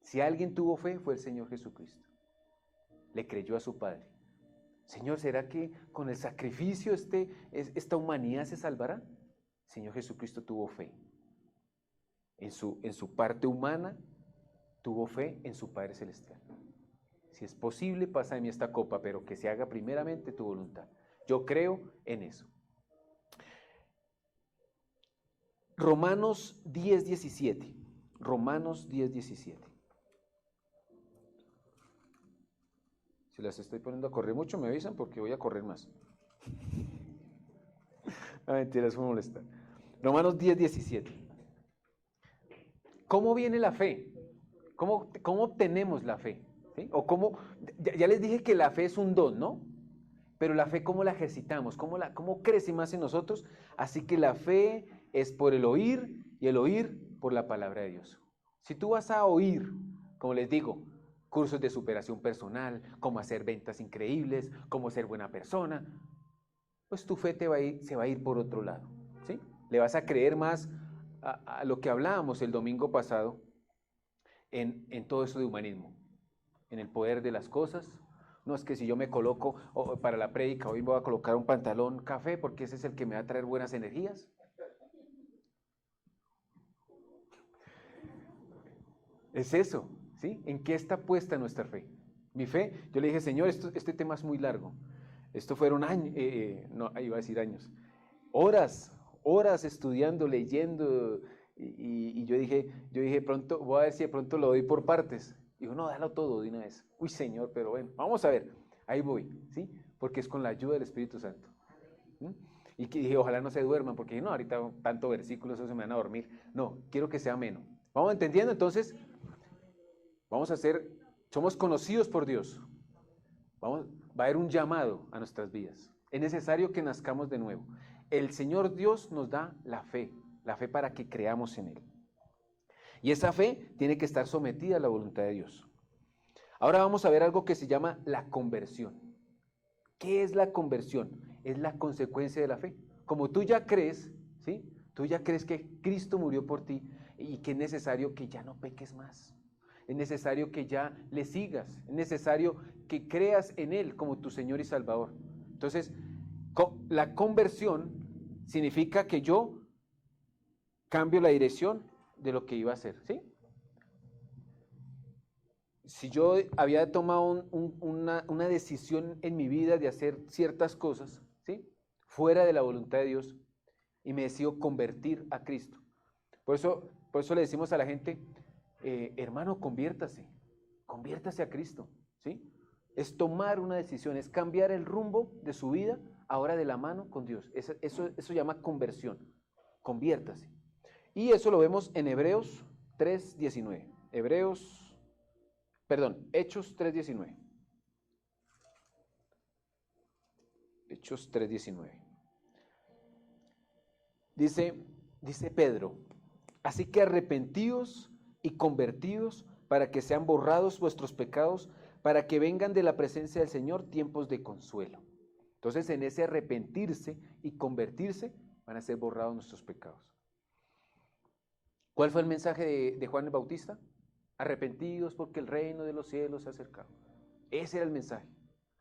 Si alguien tuvo fe, fue el Señor Jesucristo. Le creyó a su Padre. Señor, ¿será que con el sacrificio esta humanidad se salvará? El Señor Jesucristo tuvo fe. En su parte humana, tuvo fe en su Padre Celestial. Si es posible, pasa de mí esta copa, pero que se haga primeramente tu voluntad. Yo creo en eso. Romanos 10:17. Romanos 10:17. Si las estoy poniendo a correr mucho, me avisan porque voy a correr más. No, mentira, eso me molesta. Romanos 10, 17. ¿Cómo viene la fe? ¿Cómo obtenemos la fe? ¿Sí? O cómo, ya les dije que la fe es un don, ¿no? Pero la fe, ¿cómo la ejercitamos? ¿Cómo crece más en nosotros? Así que la fe es por el oír y el oír por la palabra de Dios. Si tú vas a oír, como les digo, cursos de superación personal, cómo hacer ventas increíbles, cómo ser buena persona, pues tu fe se va a ir por otro lado, ¿sí? Le vas a creer más a lo que hablábamos el domingo pasado en todo eso de humanismo, en el poder de las cosas. No es que si yo me coloco para la prédica, hoy me voy a colocar un pantalón café porque ese es el que me va a traer buenas energías. Es eso, ¿sí? ¿En qué está puesta nuestra fe? Mi fe, yo le dije, Señor, este tema es muy largo. Esto fueron años, no, iba a decir años, horas estudiando, leyendo, y yo dije, pronto, voy a ver si de pronto lo doy por partes. Dijo, no, dalo todo de una vez. Uy, Señor, pero bueno, vamos a ver, ahí voy, ¿sí? Porque es con la ayuda del Espíritu Santo. ¿Mm? Y que dije, ojalá no se duerman, porque no, ahorita tanto versículos, eso se me van a dormir. No, quiero que sea ameno. ¿Vamos entendiendo? Entonces, somos conocidos por Dios. Va a haber un llamado a nuestras vidas. Es necesario que nazcamos de nuevo. El Señor Dios nos da la fe para que creamos en Él. Y esa fe tiene que estar sometida a la voluntad de Dios. Ahora vamos a ver algo que se llama la conversión. ¿Qué es la conversión? Es la consecuencia de la fe. Como tú ya crees, ¿sí? Tú ya crees que Cristo murió por ti y que es necesario que ya no peques más. Es necesario que ya le sigas. Es necesario que creas en Él como tu Señor y Salvador. Entonces, la conversión significa que yo cambio la dirección de lo que iba a hacer, ¿sí? Si yo había tomado una decisión en mi vida de hacer ciertas cosas, ¿sí? Fuera de la voluntad de Dios, y me decido convertir a Cristo. Por eso le decimos a la gente, hermano, conviértase a Cristo, ¿sí? Es tomar una decisión, es cambiar el rumbo de su vida ahora de la mano con Dios. Eso llama conversión, conviértase. Y eso lo vemos en Hechos 3:19. Hechos 3:19. Hechos 3:19. Dice Pedro, así que arrepentíos y convertidos para que sean borrados vuestros pecados, para que vengan de la presencia del Señor tiempos de consuelo. Entonces, en ese arrepentirse y convertirse, van a ser borrados nuestros pecados. ¿Cuál fue el mensaje de Juan el Bautista? Arrepentidos porque el reino de los cielos se ha acercado. Ese era el mensaje.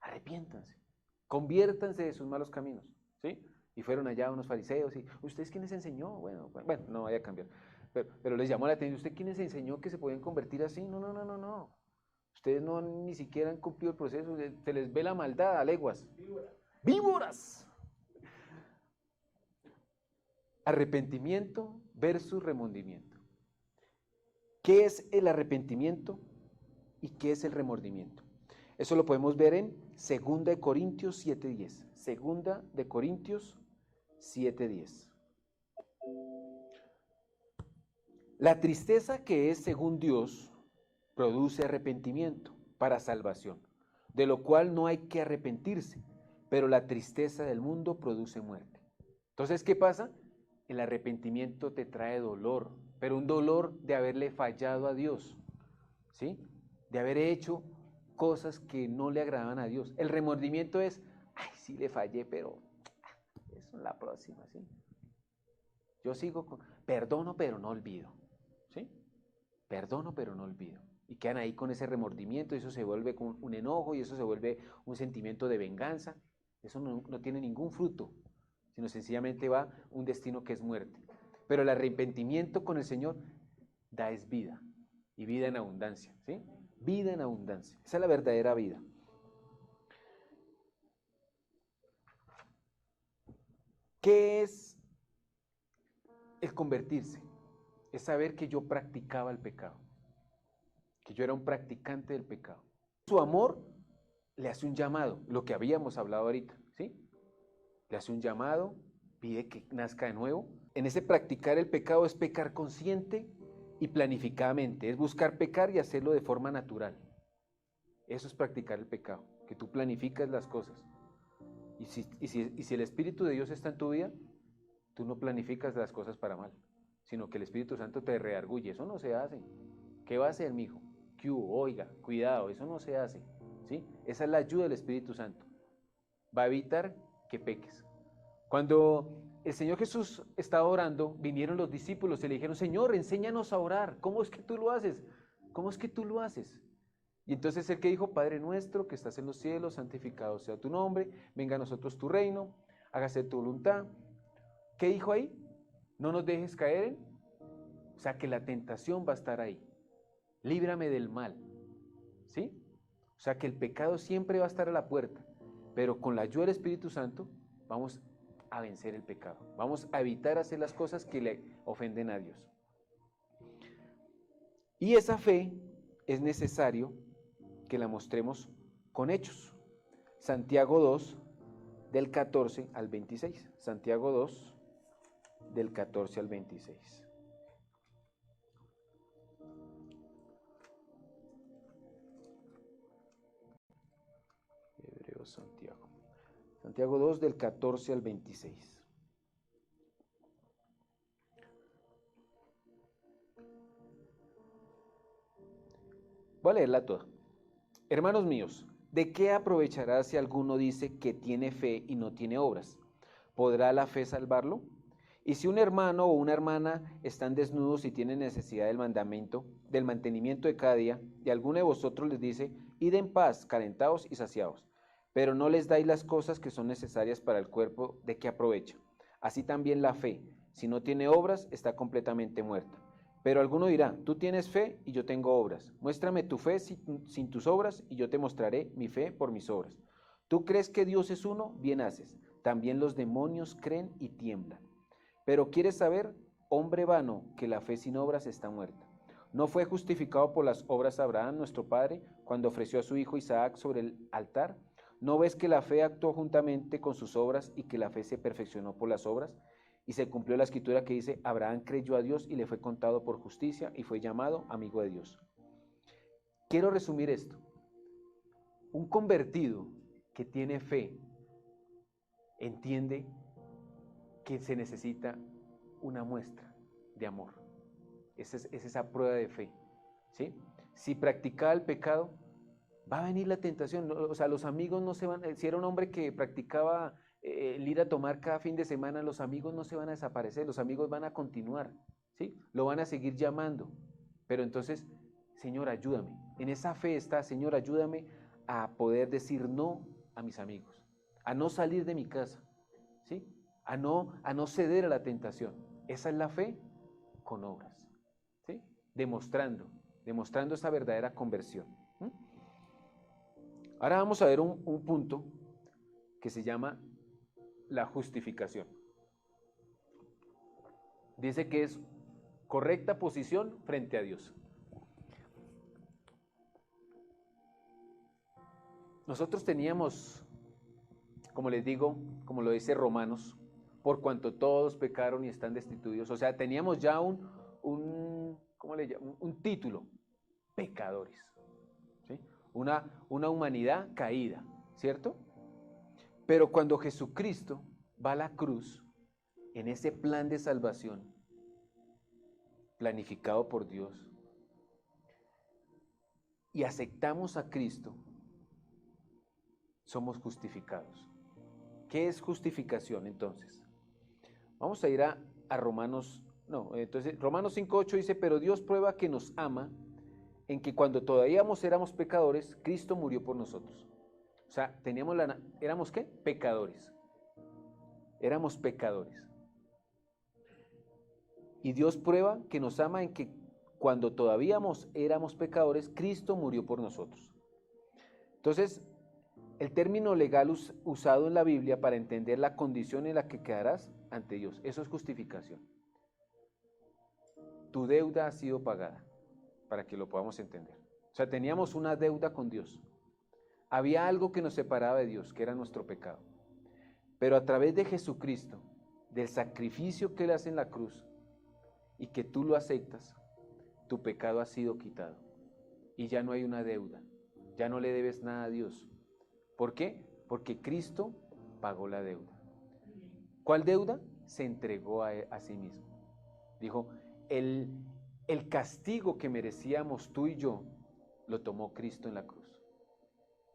Arrepiéntanse, conviértanse de sus malos caminos, ¿sí? Y fueron allá unos fariseos y, ¿ustedes quién les enseñó? Bueno, no vaya a cambiar. Pero les llamó la atención, ¿usted quién les enseñó que se podían convertir así? No. Ustedes no ni siquiera han cumplido el proceso, se les ve la maldad a leguas. ¡Víboras! Arrepentimiento versus remordimiento. ¿Qué es el arrepentimiento y qué es el remordimiento? Eso lo podemos ver en 2 Corintios 7:10. 2 Corintios 7:10. La tristeza que es según Dios produce arrepentimiento para salvación, de lo cual no hay que arrepentirse, pero la tristeza del mundo produce muerte. Entonces, ¿qué pasa? El arrepentimiento te trae dolor, pero un dolor de haberle fallado a Dios, ¿sí? De haber hecho cosas que no le agradaban a Dios. El remordimiento es, ay, sí le fallé, pero eso es la próxima, ¿sí? Yo perdono, pero no olvido, ¿sí? Perdono, pero no olvido. Y quedan ahí con ese remordimiento, y eso se vuelve un enojo, y eso se vuelve un sentimiento de venganza. Eso no tiene ningún fruto, sino sencillamente va un destino que es muerte. Pero el arrepentimiento con el Señor da es vida, y vida en abundancia, ¿sí? Vida en abundancia. Esa es la verdadera vida. ¿Qué es el convertirse? Es saber que yo practicaba el pecado, que yo era un practicante del pecado. Su amor le hace un llamado, lo que habíamos hablado ahorita, ¿sí? Le hace un llamado, pide que nazca de nuevo. En ese practicar el pecado es pecar consciente y planificadamente, es buscar pecar y hacerlo de forma natural. Eso es practicar el pecado, que tú planificas las cosas. Y si el Espíritu de Dios está en tu vida, tú no planificas las cosas para mal, sino que el Espíritu Santo te redarguye. Eso no se hace. ¿Qué va a hacer, mijo? ¿Qué hubo? Oiga, cuidado, eso no se hace, ¿sí? Esa es la ayuda del Espíritu Santo. Va a evitar que peques. Cuando el Señor Jesús estaba orando, vinieron los discípulos y le dijeron, Señor, enséñanos a orar. ¿Cómo es que tú lo haces? ¿Cómo es que tú lo haces? Y entonces el que dijo, Padre nuestro que estás en los cielos, santificado sea tu nombre, venga a nosotros tu reino, hágase tu voluntad. ¿Qué dijo ahí? No nos dejes caer en, o sea que la tentación va a estar ahí. Líbrame del mal, ¿sí? O sea que el pecado siempre va a estar a la puerta, pero con la ayuda del Espíritu Santo vamos a vencer el pecado. Vamos a evitar hacer las cosas que le ofenden a Dios. Y esa fe es necesario que la mostremos con hechos. Santiago 2, del 14 al 26. Santiago 2, del 14 al 26. Hebreos, Santiago. Santiago 2, del 14 al 26. Voy a leerla toda. Hermanos míos, ¿de qué aprovechará si alguno dice que tiene fe y no tiene obras? ¿Podrá la fe salvarlo? Y si un hermano o una hermana están desnudos y tienen necesidad del mantenimiento de cada día, y alguno de vosotros les dice, id en paz, calentaos y saciaos, pero no les dais las cosas que son necesarias para el cuerpo, ¿de qué aprovecha? Así también la fe, si no tiene obras, está completamente muerta. Pero alguno dirá, tú tienes fe y yo tengo obras. Muéstrame tu fe sin tus obras y yo te mostraré mi fe por mis obras. ¿Tú crees que Dios es uno? Bien haces. También los demonios creen y tiemblan. Pero ¿quieres saber, hombre vano, que la fe sin obras está muerta? ¿No fue justificado por las obras Abraham, nuestro padre, cuando ofreció a su hijo Isaac sobre el altar? ¿No ves que la fe actuó juntamente con sus obras y que la fe se perfeccionó por las obras? Y se cumplió la escritura que dice, Abraham creyó a Dios y le fue contado por justicia y fue llamado amigo de Dios. Quiero resumir esto. Un convertido que tiene fe entiende que se necesita una muestra de amor. Es esa prueba de fe, ¿sí? Si practicaba el pecado, va a venir la tentación. O sea, los amigos no se van, si era un hombre que practicaba el ir a tomar cada fin de semana, los amigos no se van a desaparecer, los amigos van a continuar, ¿sí? Lo van a seguir llamando. Pero entonces, Señor, ayúdame. En esa fe está, Señor, ayúdame a poder decir no a mis amigos, a no salir de mi casa, ¿sí? A no ceder a la tentación. Esa es la fe con obras, ¿sí? Demostrando esa verdadera conversión. Ahora vamos a ver un punto que se llama la justificación. Dice que es correcta posición frente a Dios. Nosotros teníamos, como les digo, como lo dice Romanos, por cuanto todos pecaron y están destituidos. O sea, teníamos ya ¿cómo le llamo? Un título, pecadores. ¿Sí? Una humanidad caída, ¿cierto? Pero cuando Jesucristo va a la cruz, en ese plan de salvación, planificado por Dios, y aceptamos a Cristo, somos justificados. ¿Qué es justificación entonces? Vamos a ir a Romanos, entonces Romanos 5:8 dice, pero Dios prueba que nos ama en que cuando todavía éramos pecadores, Cristo murió por nosotros. O sea, ¿éramos qué? Pecadores. Éramos pecadores. Y Dios prueba que nos ama en que cuando todavía éramos pecadores, Cristo murió por nosotros. Entonces, el término legal usado en la Biblia para entender la condición en la que quedarás ante Dios, eso es justificación. Tu deuda ha sido pagada, para que lo podamos entender. O sea, teníamos una deuda con Dios. Había algo que nos separaba de Dios, que era nuestro pecado. Pero a través de Jesucristo, del sacrificio que Él hace en la cruz y que tú lo aceptas, tu pecado ha sido quitado. Y ya no hay una deuda, ya no le debes nada a Dios. ¿Por qué? Porque Cristo pagó la deuda. ¿Cuál deuda? Se entregó a sí mismo. Dijo, el castigo que merecíamos tú y yo, lo tomó Cristo en la cruz.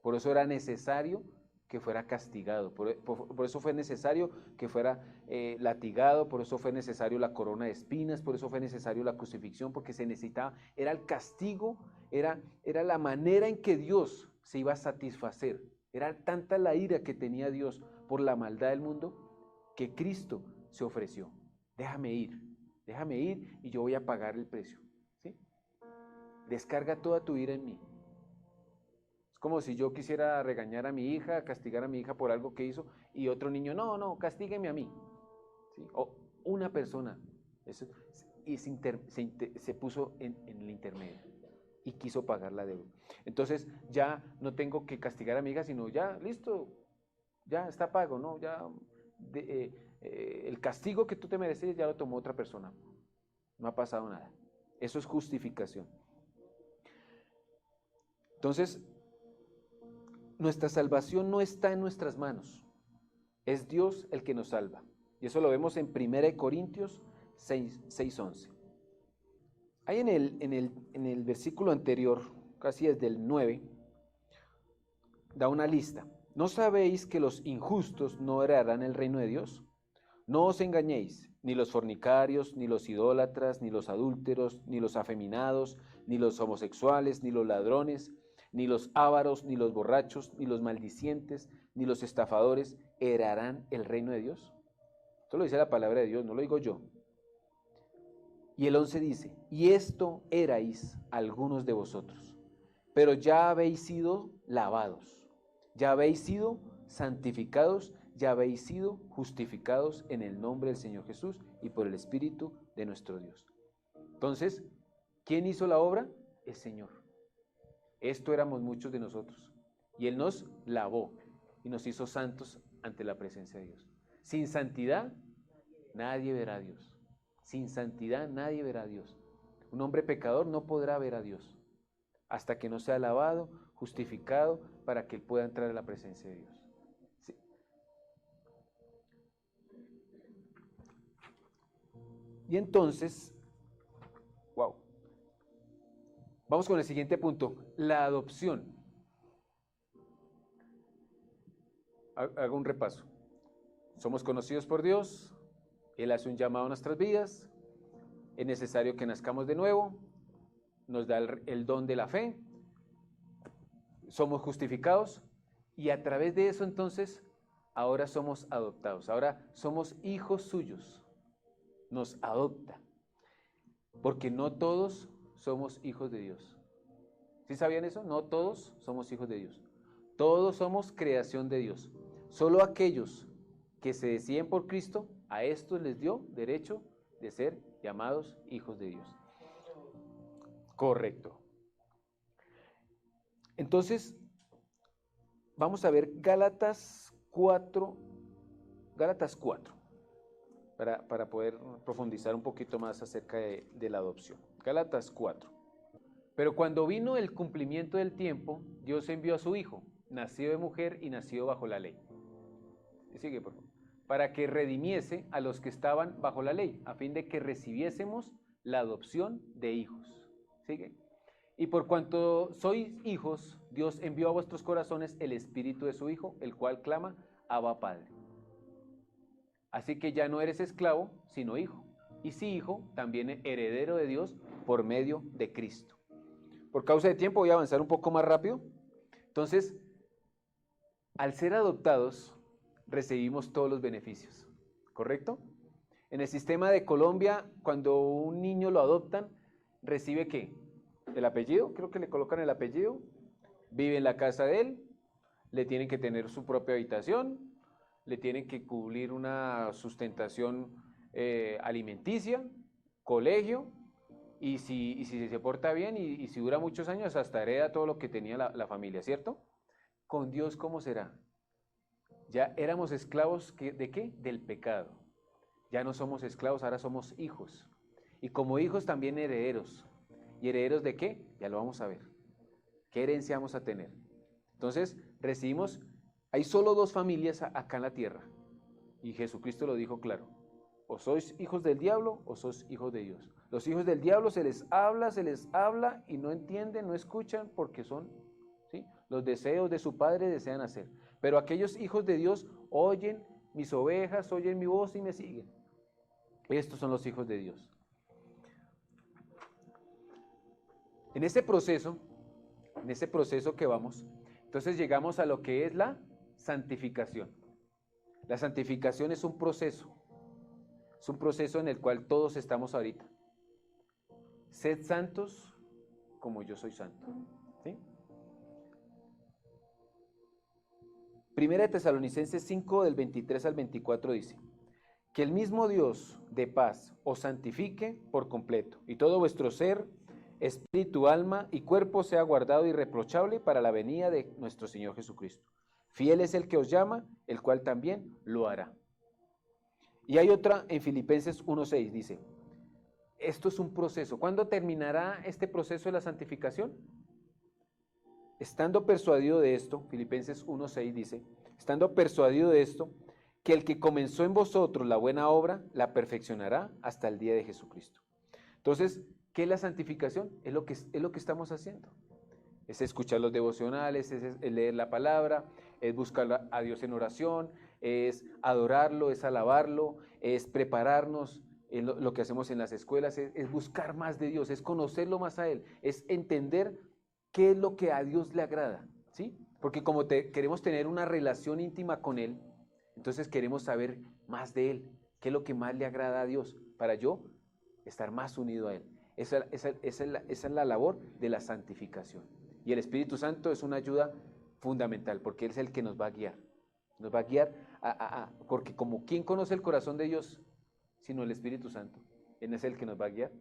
Por eso era necesario que fuera castigado, por eso fue necesario que fuera latigado, por eso fue necesario la corona de espinas, por eso fue necesario la crucifixión, porque se necesitaba, era el castigo, era la manera en que Dios se iba a satisfacer. Era tanta la ira que tenía Dios por la maldad del mundo, que Cristo se ofreció. Déjame ir y yo voy a pagar el precio. ¿Sí? Descarga toda tu ira en mí. Es como si yo quisiera regañar a mi hija, castigar a mi hija por algo que hizo, y otro niño, no, castígueme a mí. ¿Sí? O una persona se puso en el intermedio y quiso pagar la deuda. Entonces ya no tengo que castigar a mi hija, sino ya, listo, ya está pago, ¿no? Ya el castigo que tú te mereces ya lo tomó otra persona. No ha pasado nada. Eso es justificación. Entonces, nuestra salvación no está en nuestras manos. Es Dios el que nos salva. Y eso lo vemos en 1 Corintios 6:11. Ahí en el versículo anterior, casi desde el 9, da una lista. ¿No sabéis que los injustos no heredarán el reino de Dios? No os engañéis, ni los fornicarios, ni los idólatras, ni los adúlteros, ni los afeminados, ni los homosexuales, ni los ladrones, ni los ávaros, ni los borrachos, ni los maldicientes, ni los estafadores heredarán el reino de Dios. Esto lo dice la palabra de Dios, no lo digo yo. Y el 11 dice, y esto erais algunos de vosotros, pero ya habéis sido lavados, ya habéis sido santificados, ya habéis sido justificados en el nombre del Señor Jesús y por el Espíritu de nuestro Dios. Entonces, ¿quién hizo la obra? El Señor. Esto éramos muchos de nosotros. Y Él nos lavó y nos hizo santos ante la presencia de Dios. Sin santidad, nadie verá a Dios. Sin santidad, nadie verá a Dios. Un hombre pecador no podrá ver a Dios hasta que no sea lavado, justificado, para que Él pueda entrar a la presencia de Dios. Sí. Y entonces, wow. Vamos con el siguiente punto, la adopción. Hago un repaso. Somos conocidos por Dios, Él hace un llamado a nuestras vidas, es necesario que nazcamos de nuevo, nos da el don de la fe, somos justificados y a través de eso entonces ahora somos adoptados, ahora somos hijos suyos, nos adopta, porque no todos somos hijos de Dios. ¿Sí sabían eso? No todos somos hijos de Dios. Todos somos creación de Dios. Solo aquellos que se deciden por Cristo, a estos les dio derecho de ser llamados hijos de Dios. Correcto. Entonces, vamos a ver Gálatas 4, para poder profundizar un poquito más acerca de la adopción. Gálatas 4. Pero cuando vino el cumplimiento del tiempo, Dios envió a su Hijo, nacido de mujer y nacido bajo la ley. Sigue, por favor. Para que redimiese a los que estaban bajo la ley, a fin de que recibiésemos la adopción de hijos. Sigue. Y por cuanto sois hijos, Dios envió a vuestros corazones el espíritu de su Hijo, el cual clama, Abba Padre. Así que ya no eres esclavo, sino hijo. Y si hijo, también heredero de Dios por medio de Cristo. Por causa de tiempo voy a avanzar un poco más rápido. Entonces, al ser adoptados, recibimos todos los beneficios, ¿correcto? En el sistema de Colombia, cuando un niño lo adoptan, ¿recibe qué? El apellido, creo que le colocan el apellido, vive en la casa de él, le tienen que tener su propia habitación, le tienen que cubrir una sustentación alimenticia, colegio, y si se porta bien y si dura muchos años, hasta hereda todo lo que tenía la familia, ¿cierto? con Dios, ¿cómo será? Ya éramos esclavos ¿de qué? Del pecado. Ya no somos esclavos, ahora somos hijos. Y como hijos también herederos. ¿Y herederos de qué? Ya lo vamos a ver. ¿Qué herencia vamos a tener? Entonces, recibimos, hay solo dos familias acá en la tierra. Y Jesucristo lo dijo claro. O sois hijos del diablo o sois hijos de Dios. Los hijos del diablo se les habla y no entienden, no escuchan porque son, ¿sí?, los deseos de su padre desean hacer. Pero aquellos hijos de Dios oyen mis ovejas, oyen mi voz y me siguen. Estos son los hijos de Dios. En ese proceso que vamos, entonces llegamos a lo que es la santificación. La santificación es un proceso en el cual todos estamos ahorita. Sed santos como yo soy santo. ¿Sí? Primera de Tesalonicenses 5, del 23 al 24 dice, que el mismo Dios de paz os santifique por completo, y todo vuestro ser, espíritu, alma y cuerpo sea guardado irreprochable para la venida de nuestro Señor Jesucristo. Fiel es el que os llama, el cual también lo hará. Y hay otra en Filipenses 1:6, dice, esto es un proceso. ¿Cuándo terminará este proceso de la santificación? Estando persuadido de esto, Filipenses 1:6 dice, estando persuadido de esto, que el que comenzó en vosotros la buena obra, la perfeccionará hasta el día de Jesucristo. Entonces, ¿qué es la santificación? Es lo que estamos haciendo. Es escuchar los devocionales, es leer la palabra, es buscar a Dios en oración, es adorarlo, es alabarlo, es prepararnos, lo que hacemos en las escuelas, es buscar más de Dios, es conocerlo más a Él, es entender qué es lo que a Dios le agrada, ¿sí? Porque como queremos tener una relación íntima con Él, entonces queremos saber más de Él, qué es lo que más le agrada a Dios, para yo estar más unido a Él. Esa es la labor de la santificación. Y el Espíritu Santo es una ayuda fundamental, porque Él es el que nos va a guiar. Nos va a guiar porque como ¿quién conoce el corazón de Dios? Sino el Espíritu Santo. Él es el que nos va a guiar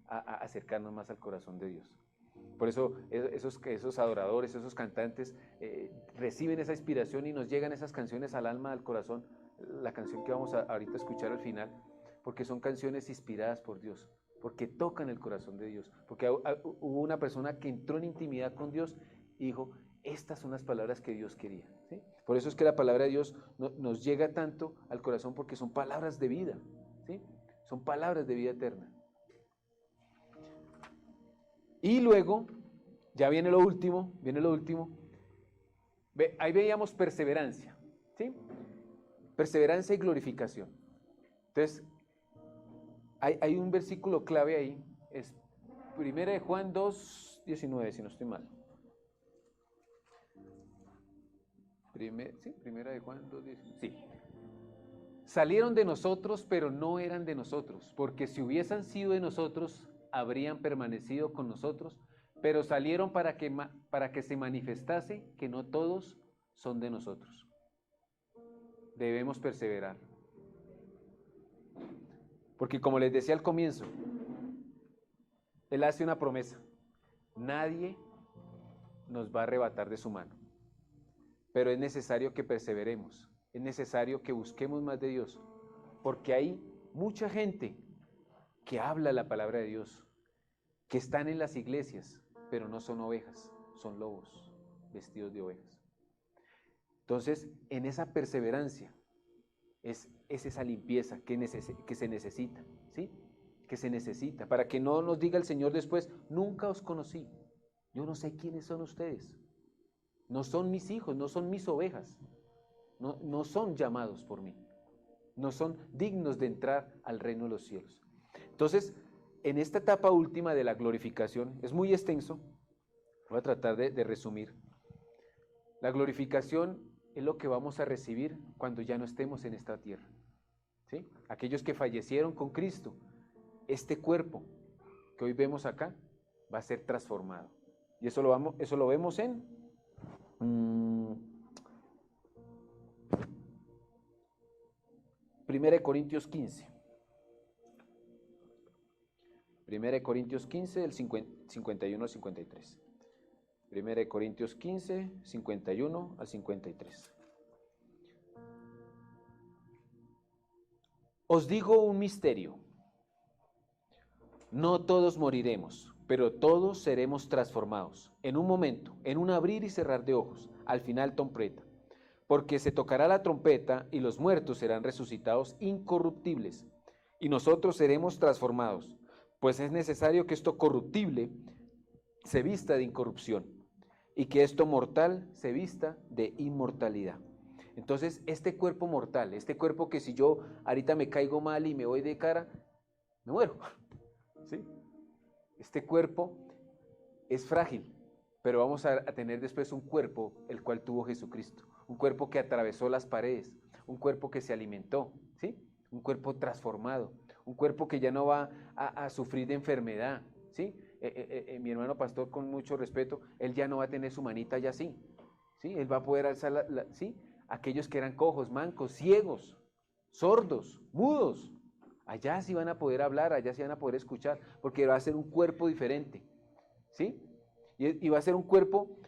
a acercarnos más al corazón de Dios. Por eso esos adoradores, esos cantantes reciben esa inspiración y nos llegan esas canciones al alma, al corazón. La canción que vamos ahorita a escuchar al final, porque son canciones inspiradas por Dios, porque tocan el corazón de Dios, porque hubo una persona que entró en intimidad con Dios y dijo, estas son las palabras que Dios quería, ¿sí? Por eso es que la palabra de Dios nos llega tanto al corazón, porque son palabras de vida, ¿sí? Son palabras de vida eterna. Y luego, ya viene lo último. Ahí veíamos perseverancia, ¿sí? Perseverancia y glorificación. Entonces, hay un versículo clave ahí, es 1 Juan 2:19, si no estoy mal. 1 Juan 2:19, sí. Salieron de nosotros, pero no eran de nosotros, porque si hubiesen sido de nosotros, habrían permanecido con nosotros, pero salieron para que se manifestase que no todos son de nosotros. Debemos perseverar. Porque como les decía al comienzo, Él hace una promesa. Nadie nos va a arrebatar de su mano. Pero es necesario que perseveremos. Es necesario que busquemos más de Dios. Porque hay mucha gente que habla la palabra de Dios, que están en las iglesias, pero no son ovejas, son lobos vestidos de ovejas. Entonces, en esa perseverancia es esa limpieza que se necesita, ¿sí? Que se necesita, para que no nos diga el Señor después, nunca os conocí, yo no sé quiénes son ustedes, no son mis hijos, no son mis ovejas, no son llamados por mí, no son dignos de entrar al reino de los cielos. Entonces, en esta etapa última de la glorificación, es muy extenso, voy a tratar de resumir. La glorificación es lo que vamos a recibir cuando ya no estemos en esta tierra, ¿sí? Aquellos que fallecieron con Cristo, este cuerpo que hoy vemos acá va a ser transformado. Y eso lo vemos en 1 Corintios 15. 1 Corintios 15, del 51 al 53. Primera de Corintios 15, 51 al 53. Os digo un misterio. No todos moriremos, pero todos seremos transformados. En un momento, en un abrir y cerrar de ojos, al final trompeta. Porque se tocará la trompeta y los muertos serán resucitados incorruptibles. Y nosotros seremos transformados. Pues es necesario que esto corruptible se vista de incorrupción y que esto mortal se vista de inmortalidad. Entonces, este cuerpo mortal, este cuerpo que si yo ahorita me caigo mal y me voy de cara, me muero. ¿Sí? Este cuerpo es frágil, pero vamos a tener después un cuerpo el cual tuvo Jesucristo, un cuerpo que atravesó las paredes, un cuerpo que se alimentó, ¿sí? Un cuerpo transformado, un cuerpo que ya no va a sufrir de enfermedad, ¿sí? Mi hermano pastor, con mucho respeto, él ya no va a tener su manita ya así, ¿sí? Él va a poder alzar, ¿sí? Aquellos que eran cojos, mancos, ciegos, sordos, mudos, allá sí van a poder hablar, allá sí van a poder escuchar, porque va a ser un cuerpo diferente, ¿sí? Y va a ser un cuerpo,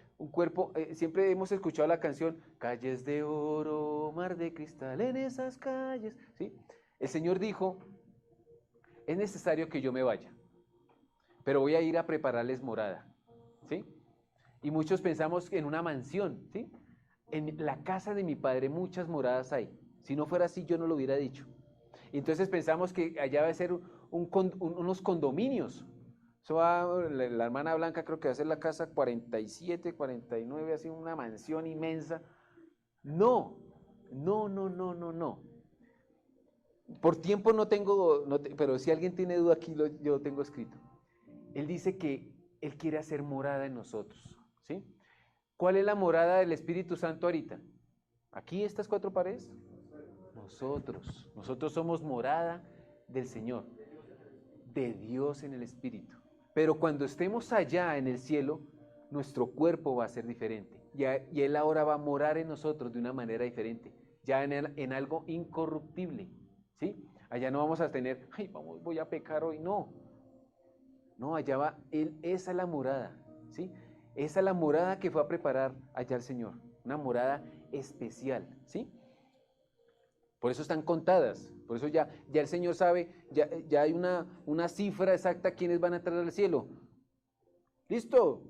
siempre hemos escuchado la canción, calles de oro, mar de cristal en esas calles, ¿sí? El Señor dijo, es necesario que yo me vaya, pero voy a ir a prepararles morada, ¿sí? Y muchos pensamos en una mansión, ¿sí? En la casa de mi padre muchas moradas hay. Si no fuera así, yo no lo hubiera dicho. Entonces pensamos que allá va a ser unos condominios. Eso la hermana Blanca creo que va a ser la casa 47, 49, así una mansión inmensa. No, no, no, no, no, no. Por tiempo no tengo, pero si alguien tiene duda aquí, yo lo tengo escrito. Él dice que Él quiere hacer morada en nosotros, ¿sí? ¿Cuál es la morada del Espíritu Santo ahorita? ¿Aquí estas cuatro paredes? Nosotros somos morada del Señor, de Dios en el Espíritu. Pero cuando estemos allá en el cielo, nuestro cuerpo va a ser diferente. Y Él ahora va a morar en nosotros de una manera diferente, ya en algo incorruptible, ¿sí? Allá no vamos a tener, ay, voy a pecar hoy, no. No, allá va Él, esa es la morada, ¿sí? Esa es la morada que fue a preparar allá el Señor, una morada especial, ¿sí? Por eso están contadas, por eso ya el Señor sabe, ya hay una cifra exacta quiénes van a entrar al cielo. ¿Listo?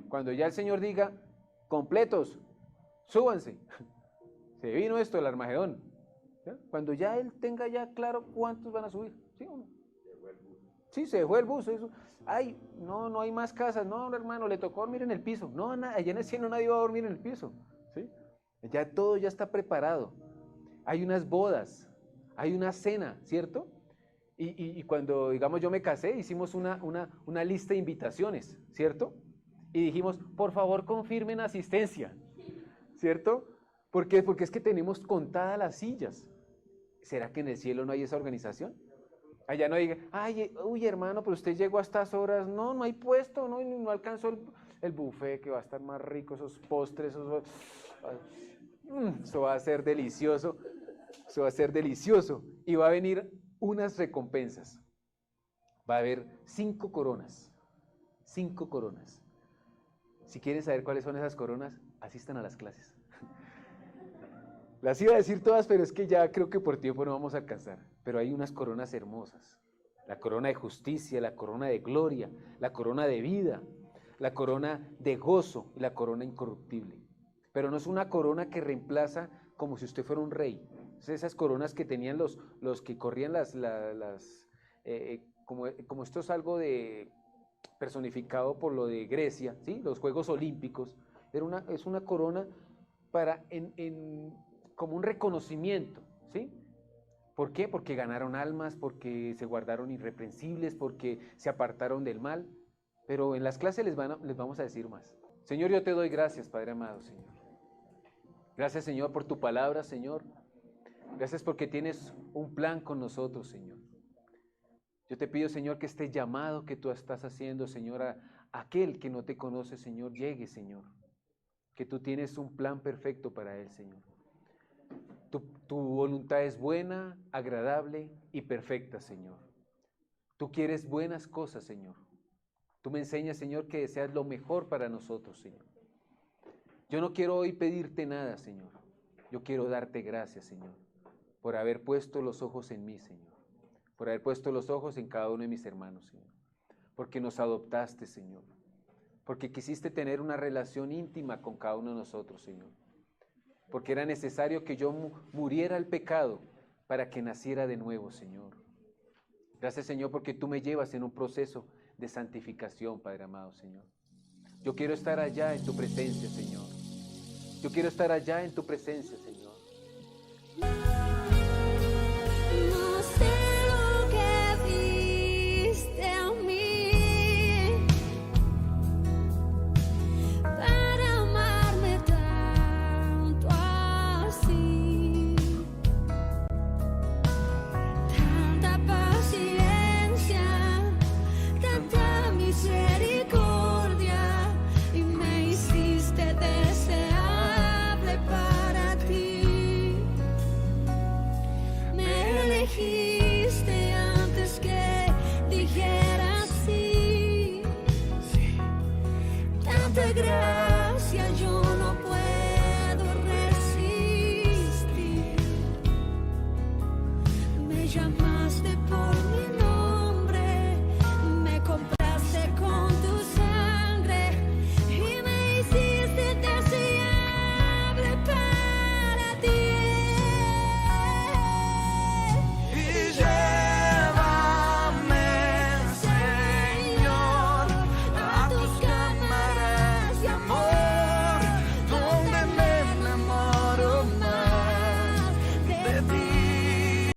Cuando ya el Señor diga, completos, súbanse. Se vino esto, el Armagedón. ¿Ya? Cuando ya Él tenga ya claro cuántos van a subir. ¿Sí o no? Sí, se fue el bus. Eso. Ay, no hay más casas. No, hermano, le tocó dormir en el piso. No, allá en el cielo nadie va a dormir en el piso. ¿Sí? Ya todo ya está preparado. Hay unas bodas, hay una cena, ¿cierto? Y cuando, digamos, yo me casé, hicimos una lista de invitaciones, ¿cierto? Y dijimos, por favor, confirmen asistencia, ¿cierto? ¿Por qué? Porque es que tenemos contadas las sillas. ¿Será que en el cielo no hay esa organización? Allá no diga, ay, uy, hermano, pero usted llegó a estas horas. No hay puesto, no alcanzó el buffet, que va a estar más rico, esos postres, eso va a ser delicioso. Eso va a ser delicioso. Y va a venir unas recompensas. Va a haber 5 coronas. 5 coronas. Si quieren saber cuáles son esas coronas, asistan a las clases. Las iba a decir todas, pero es que ya creo que por tiempo no vamos a alcanzar. Pero hay unas coronas hermosas. La corona de justicia, la corona de gloria, la corona de vida, la corona de gozo y la corona incorruptible. Pero no es una corona que reemplaza como si usted fuera un rey. Esas coronas que tenían los que corrían como esto es algo de personificado por lo de Grecia, ¿sí? Los Juegos Olímpicos. Es una corona para como un reconocimiento, ¿sí? ¿Por qué? Porque ganaron almas, porque se guardaron irreprensibles, porque se apartaron del mal. Pero en las clases les vamos a decir más. Señor, yo te doy gracias, Padre amado, Señor. Gracias, Señor, por tu palabra, Señor. Gracias porque tienes un plan con nosotros, Señor. Yo te pido, Señor, que este llamado que tú estás haciendo, Señor, a aquel que no te conoce, Señor, llegue, Señor. Que tú tienes un plan perfecto para él, Señor. Tu voluntad es buena, agradable y perfecta, Señor. Tú quieres buenas cosas, Señor. Tú me enseñas, Señor, que deseas lo mejor para nosotros, Señor. Yo no quiero hoy pedirte nada, Señor. Yo quiero darte gracias, Señor, por haber puesto los ojos en mí, Señor. Por haber puesto los ojos en cada uno de mis hermanos, Señor. Porque nos adoptaste, Señor. Porque quisiste tener una relación íntima con cada uno de nosotros, Señor. Porque era necesario que yo muriera al pecado para que naciera de nuevo, Señor. Gracias, Señor, porque tú me llevas en un proceso de santificación, Padre amado, Señor. Yo quiero estar allá en tu presencia, Señor. Yo quiero estar allá en tu presencia, Señor.